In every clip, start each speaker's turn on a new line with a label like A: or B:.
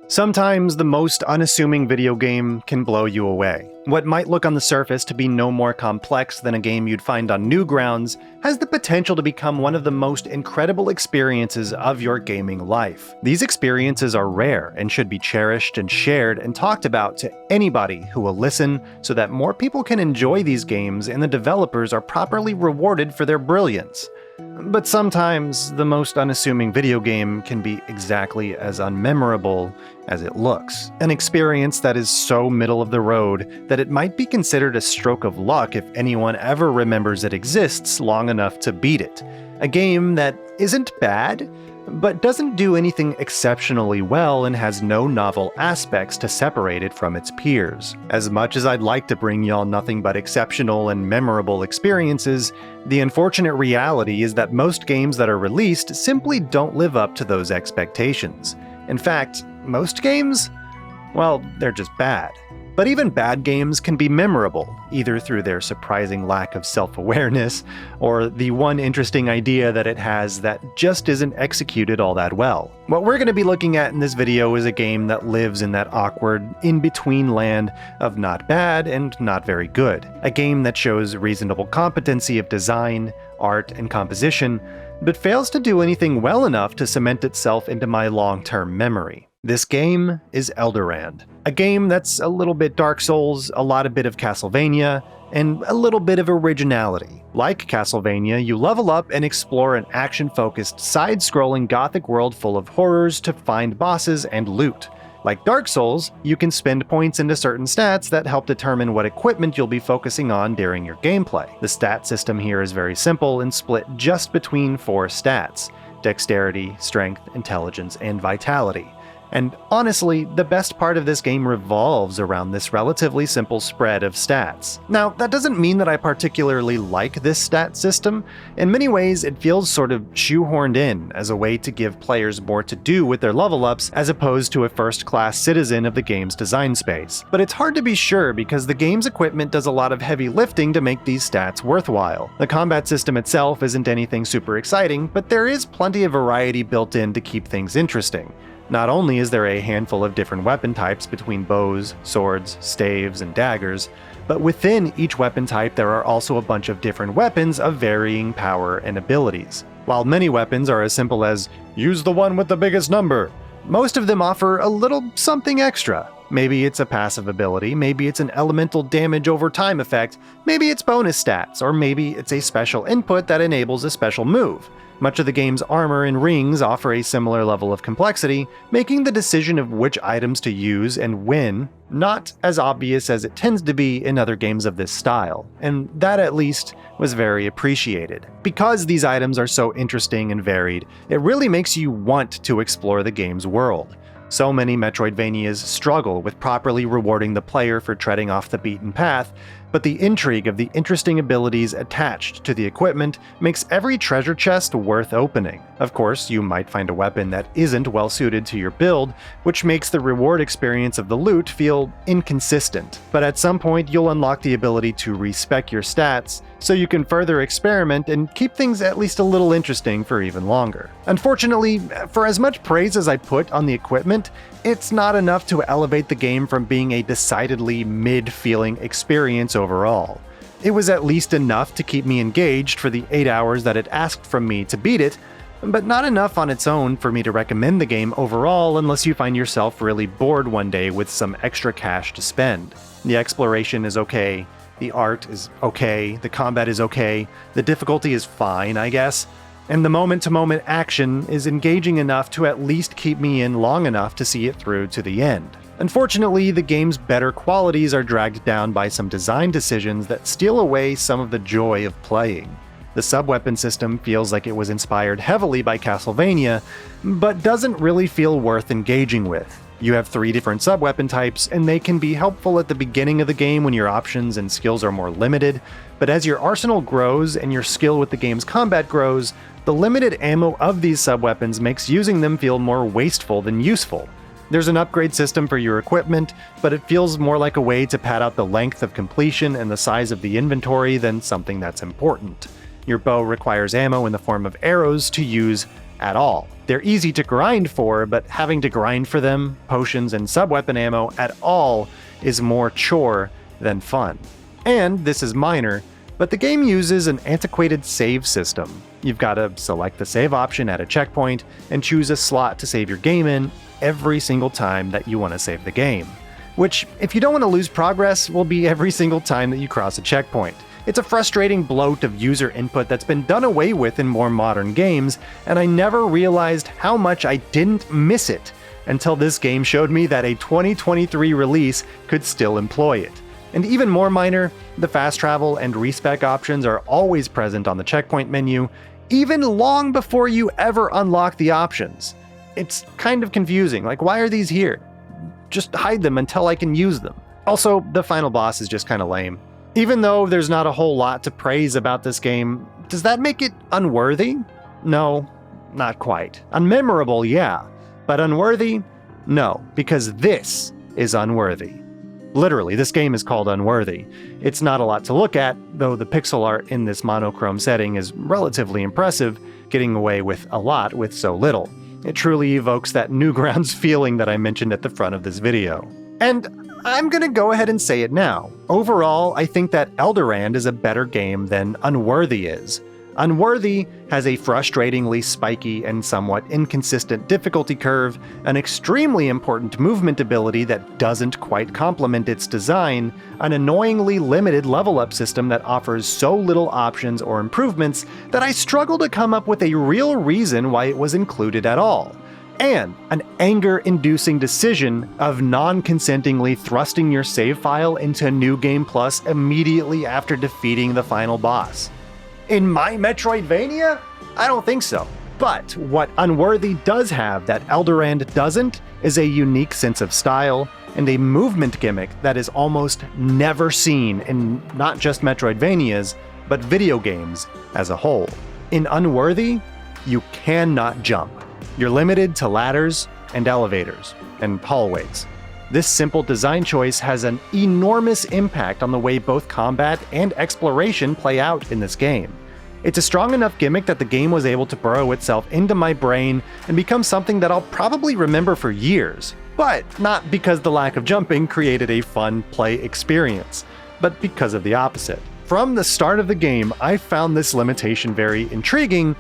A: Sometimes the most unassuming video game can blow you away. What might look on the surface to be no more complex than a game you'd find on Newgrounds has the potential to become one of the most incredible experiences of your gaming life. These experiences are rare and should be cherished and shared and talked about to anybody who will listen so that more people can enjoy these games and the developers are properly rewarded for their brilliance. But sometimes, the most unassuming video game can be exactly as unmemorable as it looks. An experience that is so middle of the road that it might be considered a stroke of luck if anyone ever remembers it exists long enough to beat it. A game that isn't bad, but doesn't do anything exceptionally well and has no novel aspects to separate it from its peers. As much as I'd like to bring y'all nothing but exceptional and memorable experiences, the unfortunate reality is that most games that are released simply don't live up to those expectations. In fact, most games? Well, they're just bad. But even bad games can be memorable, either through their surprising lack of self-awareness, or the one interesting idea that it has that just isn't executed all that well. What we're going to be looking at in this video is a game that lives in that awkward, in-between land of not bad and not very good. A game that shows reasonable competency of design, art, and composition, but fails to do anything well enough to cement itself into my long-term memory. This game is Elderand. A game that's a little bit Dark Souls, a lot of bit of Castlevania, and a little bit of originality. Like Castlevania, you level up and explore an action-focused, side-scrolling gothic world full of horrors to find bosses and loot. Like Dark Souls, you can spend points into certain stats that help determine what equipment you'll be focusing on during your gameplay. The stat system here is very simple and split just between 4 stats: dexterity, strength, intelligence, and vitality. And honestly, the best part of this game revolves around this relatively simple spread of stats. Now, that doesn't mean that I particularly like this stat system. In many ways, it feels sort of shoehorned in as a way to give players more to do with their level ups as opposed to a first-class citizen of the game's design space. But it's hard to be sure because the game's equipment does a lot of heavy lifting to make these stats worthwhile. The combat system itself isn't anything super exciting, but there is plenty of variety built in to keep things interesting. Not only is there a handful of different weapon types between bows, swords, staves, and daggers, but within each weapon type there are also a bunch of different weapons of varying power and abilities. While many weapons are as simple as, use the one with the biggest number, most of them offer a little something extra. Maybe it's a passive ability, maybe it's an elemental damage over time effect, maybe it's bonus stats, or maybe it's a special input that enables a special move. Much of the game's armor and rings offer a similar level of complexity, making the decision of which items to use and when not as obvious as it tends to be in other games of this style, and that at least was very appreciated. Because these items are so interesting and varied, it really makes you want to explore the game's world. So many Metroidvanias struggle with properly rewarding the player for treading off the beaten path, but the intrigue of the interesting abilities attached to the equipment makes every treasure chest worth opening. Of course, you might find a weapon that isn't well suited to your build, which makes the reward experience of the loot feel inconsistent. But at some point, you'll unlock the ability to respec your stats, so you can further experiment and keep things at least a little interesting for even longer. Unfortunately, for as much praise as I put on the equipment, it's not enough to elevate the game from being a decidedly mid-feeling experience overall. It was at least enough to keep me engaged for the 8 hours that it asked from me to beat it, but not enough on its own for me to recommend the game overall unless you find yourself really bored one day with some extra cash to spend. The exploration is okay, the art is okay, the combat is okay, the difficulty is fine, I guess, and the moment-to-moment action is engaging enough to at least keep me in long enough to see it through to the end. Unfortunately, the game's better qualities are dragged down by some design decisions that steal away some of the joy of playing. The sub-weapon system feels like it was inspired heavily by Castlevania, but doesn't really feel worth engaging with. You have 3 different sub-weapon types, and they can be helpful at the beginning of the game when your options and skills are more limited, but as your arsenal grows and your skill with the game's combat grows, the limited ammo of these sub-weapons makes using them feel more wasteful than useful. There's an upgrade system for your equipment, but it feels more like a way to pad out the length of completion and the size of the inventory than something that's important. Your bow requires ammo in the form of arrows to use at all. They're easy to grind for, but having to grind for them, potions and sub-weapon ammo at all, is more chore than fun. And this is minor, but the game uses an antiquated save system. You've got to select the save option at a checkpoint and choose a slot to save your game in every single time that you want to save the game. Which, if you don't want to lose progress, will be every single time that you cross a checkpoint. It's a frustrating bloat of user input that's been done away with in more modern games, and I never realized how much I didn't miss it until this game showed me that a 2023 release could still employ it. And even more minor, the fast travel and respec options are always present on the checkpoint menu, even long before you ever unlock the options. It's kind of confusing, like why are these here? Just hide them until I can use them. Also, the final boss is just kind of lame. Even though there's not a whole lot to praise about this game, does that make it unworthy? No, not quite. Unmemorable, yeah, but unworthy? No, because this is unworthy. Literally, this game is called Unworthy. It's not a lot to look at, though the pixel art in this monochrome setting is relatively impressive, getting away with a lot with so little. It truly evokes that Newgrounds feeling that I mentioned at the front of this video. And I'm gonna go ahead and say it now. Overall, I think that Elderand is a better game than Unworthy is. Unworthy has a frustratingly spiky and somewhat inconsistent difficulty curve, an extremely important movement ability that doesn't quite complement its design, an annoyingly limited level-up system that offers so little options or improvements that I struggle to come up with a real reason why it was included at all, and an anger-inducing decision of non-consentingly thrusting your save file into New Game Plus immediately after defeating the final boss. In my Metroidvania? I don't think so. But what Unworthy does have that Elderand doesn't is a unique sense of style and a movement gimmick that is almost never seen in not just Metroidvanias, but video games as a whole. In Unworthy, you cannot jump. You're limited to ladders and elevators and hallways. This simple design choice has an enormous impact on the way both combat and exploration play out in this game. It's a strong enough gimmick that the game was able to burrow itself into my brain and become something that I'll probably remember for years, but not because the lack of jumping created a fun play experience, but because of the opposite. From the start of the game, I found this limitation very intriguing,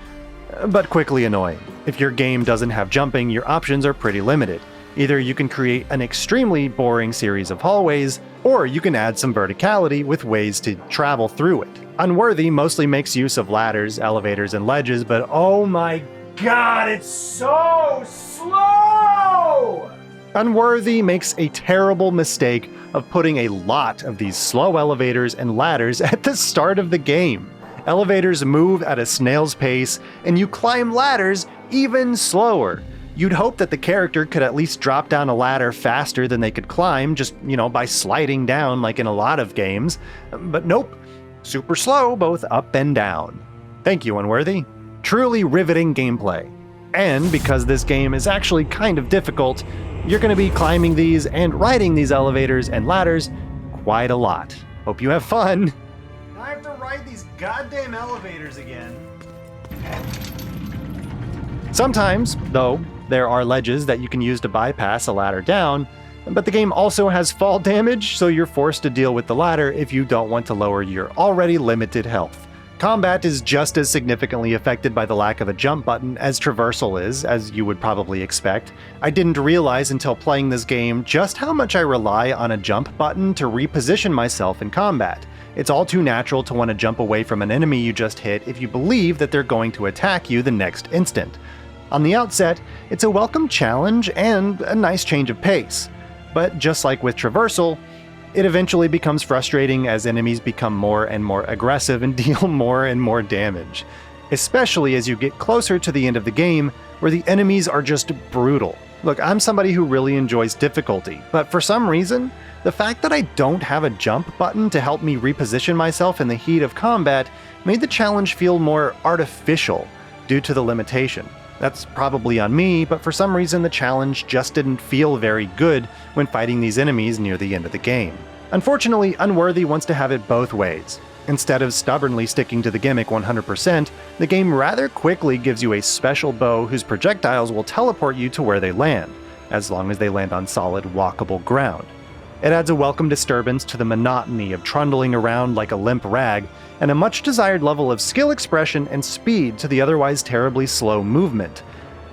A: but quickly annoying. If your game doesn't have jumping, your options are pretty limited. Either you can create an extremely boring series of hallways, or you can add some verticality with ways to travel through it. Unworthy mostly makes use of ladders, elevators, and ledges, but oh my god, it's so slow! Unworthy makes a terrible mistake of putting a lot of these slow elevators and ladders at the start of the game. Elevators move at a snail's pace, and you climb ladders even slower. You'd hope that the character could at least drop down a ladder faster than they could climb, just, by sliding down like in a lot of games. But nope, super slow both up and down. Thank you, Unworthy. Truly riveting gameplay. And because this game is actually kind of difficult, you're going to be climbing these and riding these elevators and ladders quite a lot. Hope you have fun. I have to ride these goddamn elevators again. Sometimes, though, there are ledges that you can use to bypass a ladder down, but the game also has fall damage, so you're forced to deal with the ladder if you don't want to lower your already limited health. Combat is just as significantly affected by the lack of a jump button as traversal is, as you would probably expect. I didn't realize until playing this game just how much I rely on a jump button to reposition myself in combat. It's all too natural to want to jump away from an enemy you just hit if you believe that they're going to attack you the next instant. On the outset, it's a welcome challenge and a nice change of pace. But just like with traversal, it eventually becomes frustrating as enemies become more and more aggressive and deal more and more damage. Especially as you get closer to the end of the game, where the enemies are just brutal. Look, I'm somebody who really enjoys difficulty, but for some reason, the fact that I don't have a jump button to help me reposition myself in the heat of combat made the challenge feel more artificial due to the limitation. That's probably on me, but for some reason the challenge just didn't feel very good when fighting these enemies near the end of the game. Unfortunately, Unworthy wants to have it both ways. Instead of stubbornly sticking to the gimmick 100%, the game rather quickly gives you a special bow whose projectiles will teleport you to where they land, as long as they land on solid, walkable ground. It adds a welcome disturbance to the monotony of trundling around like a limp rag, and a much-desired level of skill expression and speed to the otherwise terribly slow movement.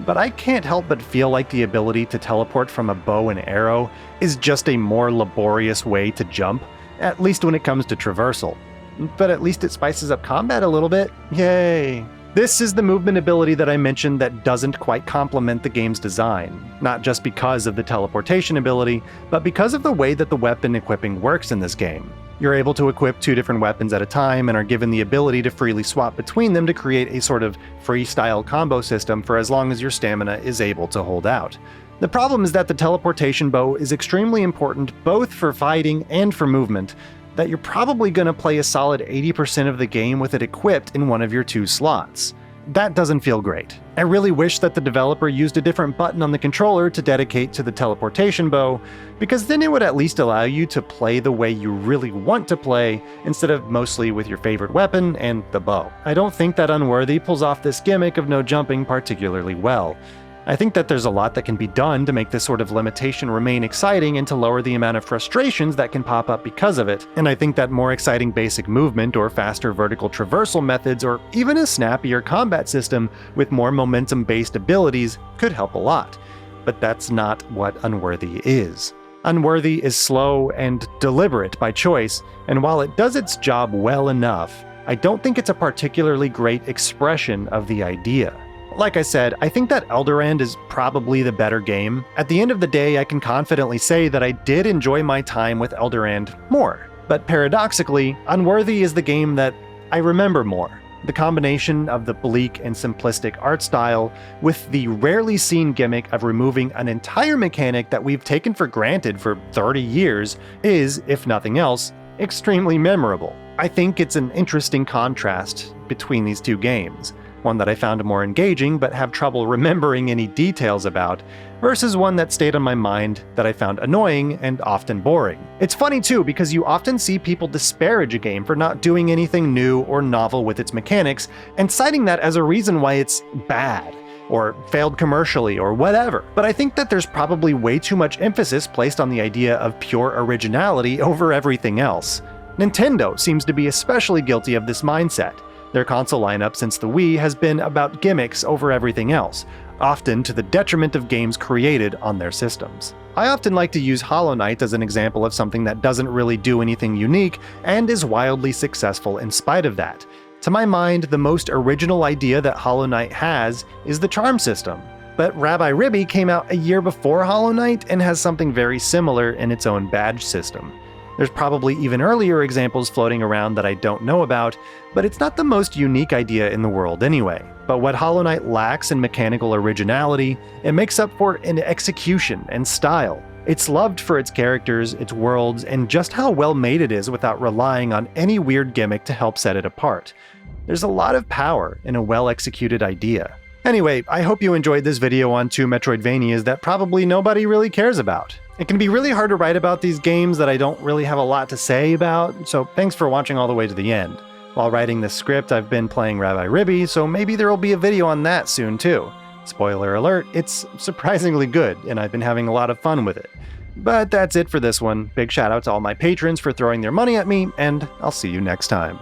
A: But I can't help but feel like the ability to teleport from a bow and arrow is just a more laborious way to jump, at least when it comes to traversal. But at least it spices up combat a little bit. Yay! This is the movement ability that I mentioned that doesn't quite complement the game's design, not just because of the teleportation ability, but because of the way that the weapon equipping works in this game. You're able to equip 2 different weapons at a time and are given the ability to freely swap between them to create a sort of freestyle combo system for as long as your stamina is able to hold out. The problem is that the teleportation bow is extremely important both for fighting and for movement, that you're probably going to play a solid 80% of the game with it equipped in one of your 2 slots. That doesn't feel great. I really wish that the developer used a different button on the controller to dedicate to the teleportation bow, because then it would at least allow you to play the way you really want to play, instead of mostly with your favorite weapon and the bow. I don't think that Unworthy pulls off this gimmick of no jumping particularly well. I think that there's a lot that can be done to make this sort of limitation remain exciting and to lower the amount of frustrations that can pop up because of it, and I think that more exciting basic movement or faster vertical traversal methods or even a snappier combat system with more momentum-based abilities could help a lot. But that's not what Unworthy is. Unworthy is slow and deliberate by choice, and while it does its job well enough, I don't think it's a particularly great expression of the idea. Like I said, I think that Elderand is probably the better game. At the end of the day, I can confidently say that I did enjoy my time with Elderand more. But paradoxically, Unworthy is the game that I remember more. The combination of the bleak and simplistic art style with the rarely seen gimmick of removing an entire mechanic that we've taken for granted for 30 years is, if nothing else, extremely memorable. I think it's an interesting contrast between these 2 games. One that I found more engaging but have trouble remembering any details about, versus one that stayed on my mind that I found annoying and often boring. It's funny too, because you often see people disparage a game for not doing anything new or novel with its mechanics, and citing that as a reason why it's bad, or failed commercially, or whatever. But I think that there's probably way too much emphasis placed on the idea of pure originality over everything else. Nintendo seems to be especially guilty of this mindset. Their console lineup since the Wii has been about gimmicks over everything else, often to the detriment of games created on their systems. I often like to use Hollow Knight as an example of something that doesn't really do anything unique and is wildly successful in spite of that. To my mind, the most original idea that Hollow Knight has is the charm system. But Rabbi Ribby came out a year before Hollow Knight and has something very similar in its own badge system. There's probably even earlier examples floating around that I don't know about, but it's not the most unique idea in the world anyway. But what Hollow Knight lacks in mechanical originality, it makes up for in execution and style. It's loved for its characters, its worlds, and just how well made it is without relying on any weird gimmick to help set it apart. There's a lot of power in a well-executed idea. Anyway, I hope you enjoyed this video on 2 Metroidvanias that probably nobody really cares about. It can be really hard to write about these games that I don't really have a lot to say about, so thanks for watching all the way to the end. While writing this script, I've been playing Rabbi Ribby, so maybe there will be a video on that soon too. Spoiler alert, it's surprisingly good, and I've been having a lot of fun with it. But that's it for this one. Big shout out to all my patrons for throwing their money at me, and I'll see you next time.